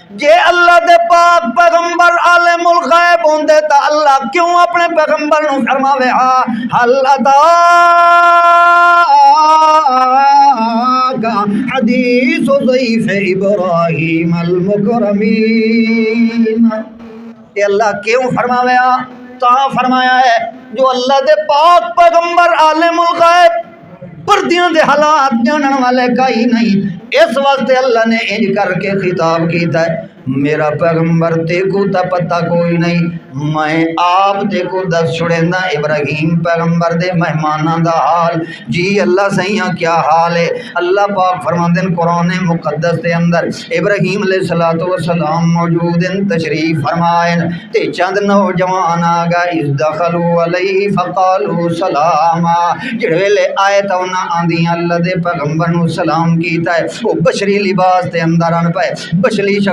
جے اللہ دے پاک پیغمبر عالم الغیب ہوندے تا اللہ کیوں اپنے پیغمبر نو فرماوے حل اتاک حدیث ضیف ابراہیم المکرمین، یہ اللہ کیوں فرماوے تا فرمایا ہے جو اللہ دے پاک پیغمبر عالم الغیب پردیاں دے حالات جانن والے کئی نہیں، اس واسطے اللہ نے انج کر کے خطاب کیتا ہے میرا پیغمبر تے کو تا پتہ کوئی نہیں، میں آپ تے کو دس چھڑینا ابراہیم پیغمبر دے مہماناں دا حال۔ جی اللہ سیاں کیا حال ہے؟ اللہ پاک فرماندے ہیں قرآن مقدس دے اندر ابراہیم علیہ السلام موجود ہیں، تشریف فرمائیں تے چند نوجوان آگا اذ دخلوا علیہ فقالوا سلاما، جڑے ویلے آئے تا انہاں آندیاں اللہ دے پیغمبر نو سلام کیتا ہے، وہ بشری لباس دے اندر آن پائے، بشری